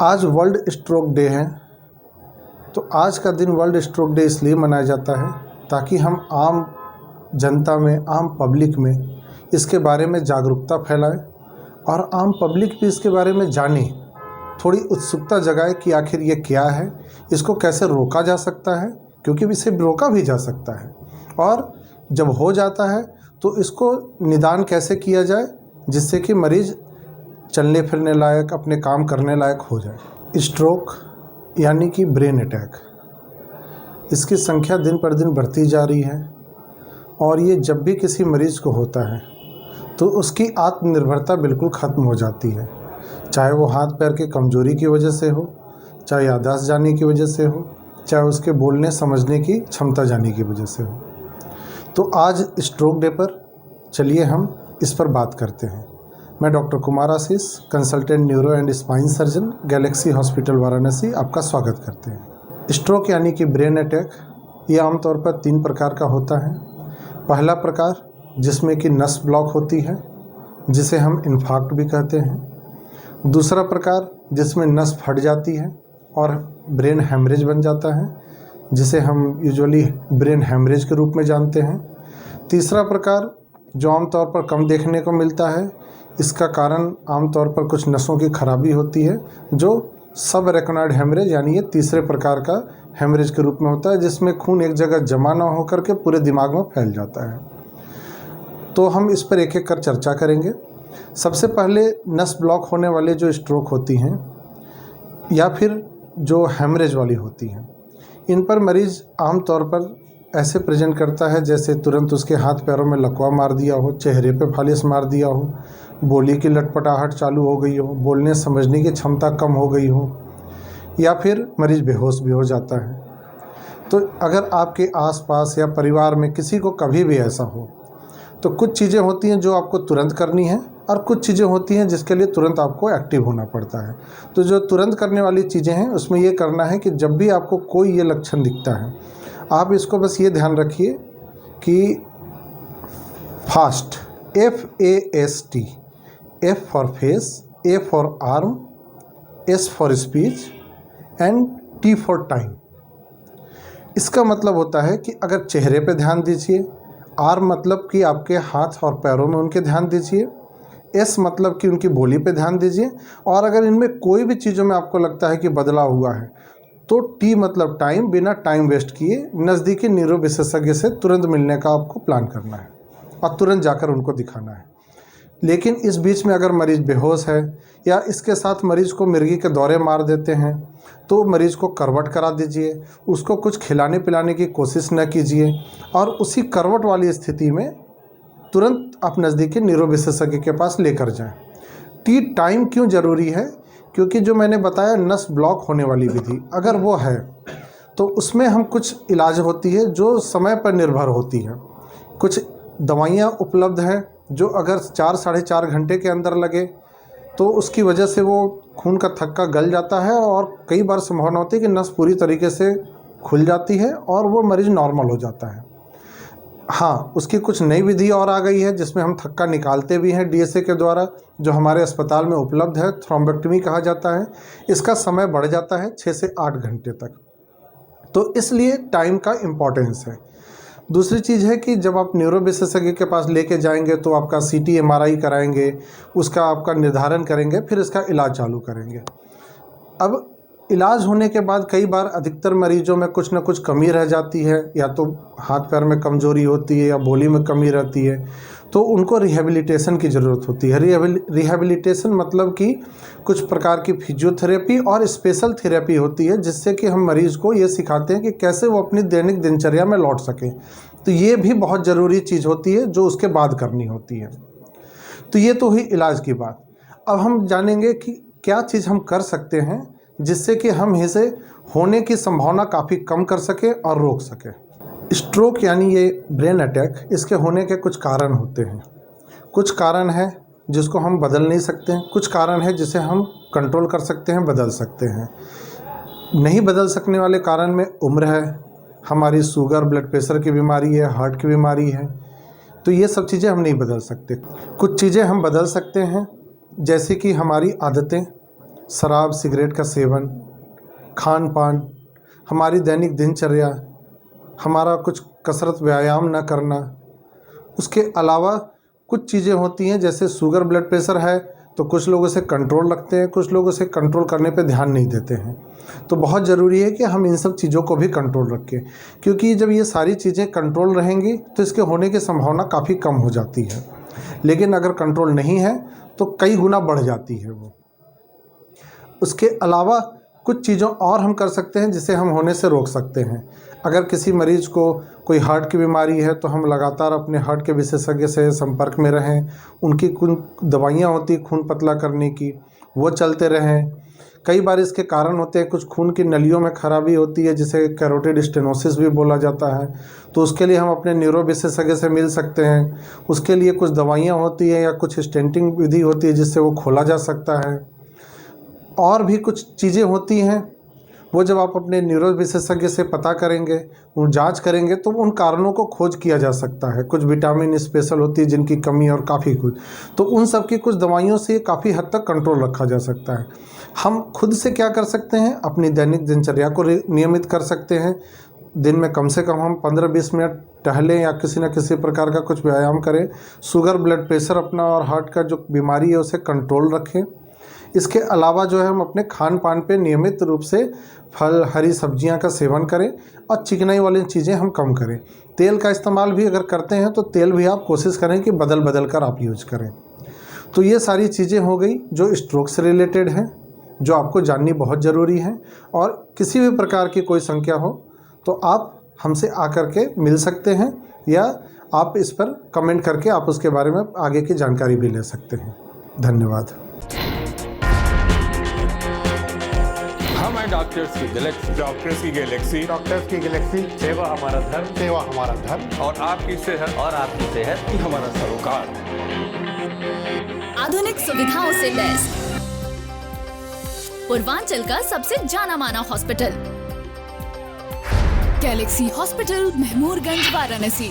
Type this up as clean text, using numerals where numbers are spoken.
आज world stroke day है। तो आज का दिन वर्ल्ड स्ट्रोक डे इसलिए मनाया जाता है ताकि हम आम जनता में, आम पब्लिक में इसके बारे में जागरूकता फैलाएं और आम पब्लिक भी इसके बारे में जाने, थोड़ी उत्सुकता जगाए कि आखिर ये क्या है, इसको कैसे रोका जा सकता है, क्योंकि इसे रोका भी जा सकता है। और जब हो जाता है तो इसको निदान कैसे किया जाए जिससे कि मरीज़ चलने फिरने लायक, अपने काम करने लायक हो जाए। स्ट्रोक यानी कि ब्रेन अटैक, इसकी संख्या दिन पर दिन बढ़ती जा रही है और ये जब भी किसी मरीज़ को होता है तो उसकी आत्मनिर्भरता बिल्कुल ख़त्म हो जाती है। चाहे वो हाथ पैर की कमज़ोरी की वजह से हो, चाहे याददाश्त जाने की वजह से हो, चाहे उसके बोलने समझने की क्षमता जाने की वजह से हो। तो आज स्ट्रोक डे पर चलिए हम इस पर बात करते हैं। मैं doctor Kumar Ashish, consultant neuro and spine surgeon, Galaxy hospital Varanasi, आपका स्वागत करते हैं। स्ट्रोक यानी कि ब्रेन अटैक, ये आमतौर पर 3 प्रकार का होता है। पहला प्रकार जिसमें कि नस ब्लॉक होती है, जिसे हम इन्फार्क्ट भी कहते हैं। दूसरा प्रकार जिसमें नस फट जाती है और ब्रेन हैमरेज बन जाता है, जिसे हम यूजुअली ब्रेन हैमरेज के रूप में जानते हैं। तीसरा प्रकार जो आमतौर पर कम देखने को मिलता है, इसका कारण आमतौर पर कुछ नसों की खराबी होती है, जो सब रेकोनाइड हैमरेज यानी ये तीसरे प्रकार का हैमरेज के रूप में होता है, जिसमें खून एक जगह जमा ना होकर के पूरे दिमाग में फैल जाता है। तो हम इस पर एक एक कर चर्चा करेंगे। सबसे पहले नस ब्लॉक होने वाले जो स्ट्रोक होती हैं या फिर जो हैमरेज वाली होती हैं, इन पर मरीज़ आमतौर पर ऐसे प्रेजेंट करता है जैसे तुरंत उसके हाथ पैरों में लकवा मार दिया हो, चेहरे पे फालिश मार दिया हो, बोली की लटपटाहट चालू हो गई हो, बोलने समझने की क्षमता कम हो गई हो, या फिर मरीज़ बेहोश भी हो जाता है। तो अगर आपके आसपास या परिवार में किसी को कभी भी ऐसा हो तो कुछ चीज़ें होती हैं जो आपको तुरंत करनी है और कुछ चीज़ें होती हैं जिसके लिए तुरंत आपको एक्टिव होना पड़ता है। तो जो तुरंत करने वाली चीज़ें हैं उसमें ये करना है कि जब भी आपको कोई ये लक्षण दिखता है, आप इसको बस ये ध्यान रखिए कि fast, FAST, F for face, A for arm, S for speech and T for time. इसका मतलब होता है कि अगर चेहरे पे ध्यान दीजिए, आर्म मतलब कि आपके हाथ और पैरों में उनके ध्यान दीजिए, S मतलब कि उनकी बोली पे ध्यान दीजिए, और अगर इनमें कोई भी चीज़ों में आपको लगता है कि बदलाव हुआ है तो T मतलब टाइम, बिना टाइम वेस्ट किए नज़दीकी न्यूरो विशेषज्ञ से तुरंत मिलने का आपको प्लान करना है और तुरंत जाकर उनको दिखाना है। लेकिन इस बीच में अगर मरीज़ बेहोश है या इसके साथ मरीज़ को मिर्गी के दौरे मार देते हैं तो मरीज़ को करवट करा दीजिए, उसको कुछ खिलाने पिलाने की कोशिश न कीजिए और उसी करवट वाली स्थिति में तुरंत आप नज़दीकी न्यूरो विशेषज्ञ के पास लेकर जाएं। टी टाइम क्यों ज़रूरी है? क्योंकि जो मैंने बताया नस ब्लॉक होने वाली विधि अगर वो है तो उसमें हम कुछ इलाज होती है जो समय पर निर्भर होती है। कुछ दवाइयाँ उपलब्ध हैं जो अगर 4 साढ़े 4 घंटे के अंदर लगे तो उसकी वजह से वो खून का थक्का गल जाता है और कई बार संभावना होती है कि नस पूरी तरीके से खुल जाती है और वो मरीज़ नॉर्मल हो जाता है। हाँ, उसकी कुछ नई विधि और आ गई है जिसमें हम थक्का निकालते भी हैं DSA के द्वारा, जो हमारे अस्पताल में उपलब्ध है, थ्रोम्बेक्टमी कहा जाता है। इसका समय बढ़ जाता है 6 से 8 घंटे तक। तो इसलिए टाइम का इम्पोर्टेंस है। दूसरी चीज़ है कि जब आप न्यूरो विशेषज्ञ के पास लेके जाएंगे तो आपका CT MRI कराएंगे, उसका आपका निर्धारण करेंगे, फिर इसका इलाज चालू करेंगे। अब इलाज होने के बाद कई बार अधिकतर मरीजों में कुछ ना कुछ कमी रह जाती है, या तो हाथ पैर में कमज़ोरी होती है या बोली में कमी रहती है, तो उनको रिहेबिलिटेशन की ज़रूरत होती है। रिहेबिलिटेशन मतलब कि कुछ प्रकार की फिजियोथेरेपी और स्पेशल थेरेपी होती है जिससे कि हम मरीज़ को ये सिखाते हैं कि कैसे वो अपनी दैनिक दिनचर्या में लौट सकें। तो ये भी बहुत ज़रूरी चीज़ होती है जो उसके बाद करनी होती है। तो ये तो हुई इलाज की बात। अब हम जानेंगे कि क्या चीज़ हम कर सकते हैं जिससे कि हम इसे होने की संभावना काफ़ी कम कर सकें और रोक सकें। स्ट्रोक यानी ये ब्रेन अटैक, इसके होने के कुछ कारण होते हैं। कुछ कारण है जिसको हम बदल नहीं सकते हैं, कुछ कारण है जिसे हम कंट्रोल कर सकते हैं, बदल सकते हैं। नहीं बदल सकने वाले कारण में उम्र है, हमारी शुगर ब्लड प्रेशर की बीमारी है, हार्ट की बीमारी है, तो ये सब चीज़ें हम नहीं बदल सकते। कुछ चीज़ें हम बदल सकते हैं जैसे कि हमारी आदतें, शराब सिगरेट का सेवन, खान पान, हमारी दैनिक दिनचर्या, हमारा कुछ कसरत व्यायाम न करना। उसके अलावा कुछ चीज़ें होती हैं, जैसे शुगर ब्लड प्रेशर है तो कुछ लोग उसे कंट्रोल रखते हैं, कुछ लोग उसे कंट्रोल करने पे ध्यान नहीं देते हैं। तो बहुत ज़रूरी है कि हम इन सब चीज़ों को भी कंट्रोल रखें, क्योंकि जब ये सारी चीज़ें कंट्रोल रहेंगी तो इसके होने की संभावना काफ़ी कम हो जाती है। लेकिन अगर कंट्रोल नहीं है तो कई गुना बढ़ जाती है वो। उसके अलावा कुछ चीज़ों और हम कर सकते हैं जिसे हम होने से रोक सकते हैं। अगर किसी मरीज़ को कोई हार्ट की बीमारी है तो हम लगातार अपने हार्ट के विशेषज्ञ से संपर्क में रहें। उनकी कुछ दवाइयाँ होती हैं खून पतला करने की, वो चलते रहें। कई बार इसके कारण होते हैं, कुछ खून की नलियों में खराबी होती है जिसे कैरोटिड स्टेनोसिस भी बोला जाता है, तो उसके लिए हम अपने न्यूरो विशेषज्ञ से मिल सकते हैं। उसके लिए कुछ दवाइयाँ होती हैं या कुछ स्टेंटिंग विधि होती है जिससे वो खोला जा सकता है। और भी कुछ चीज़ें होती हैं, वो जब आप अपने न्यूरो विशेषज्ञ से पता करेंगे, वो जांच करेंगे तो उन कारणों को खोज किया जा सकता है। कुछ विटामिन स्पेशल होती है जिनकी कमी और काफ़ी कुछ, तो उन सब की कुछ दवाइयों से काफ़ी हद तक कंट्रोल रखा जा सकता है। हम खुद से क्या कर सकते हैं, अपनी दैनिक दिनचर्या को नियमित कर सकते हैं। दिन में कम से कम हम 15-20 मिनट टहलें या किसी न किसी प्रकार का कुछ व्यायाम करें। शुगर ब्लड प्रेशर अपना और हार्ट का जो बीमारी है उसे कंट्रोल रखें। इसके अलावा जो है हम अपने खान पान पे नियमित रूप से फल हरी सब्जियां का सेवन करें और चिकनाई वाली चीज़ें हम कम करें। तेल का इस्तेमाल भी अगर करते हैं तो तेल भी आप कोशिश करें कि बदल बदल कर आप यूज करें। तो ये सारी चीज़ें हो गई जो स्ट्रोक से रिलेटेड हैं, जो आपको जाननी बहुत ज़रूरी है। और किसी भी प्रकार की कोई संख्या हो तो आप हमसे आकर के मिल सकते हैं या आप इस पर कमेंट करके आप उसके बारे में आगे की जानकारी भी ले सकते हैं। धन्यवाद। हम हैं डॉक्टर्स की गैलेक्सी। डॉक्टर्स की गैलेक्सी। डॉक्टर्स की गैलेक्सी। सेवा हमारा धर्म, सेवा हमारा धर्म और आपकी सेहत ही हमारा सरोकार। आधुनिक सुविधाओं से लैस पूर्वांचल का सबसे जाना माना hospital, Galaxy hospital, Mahmoorganj, Varanasi.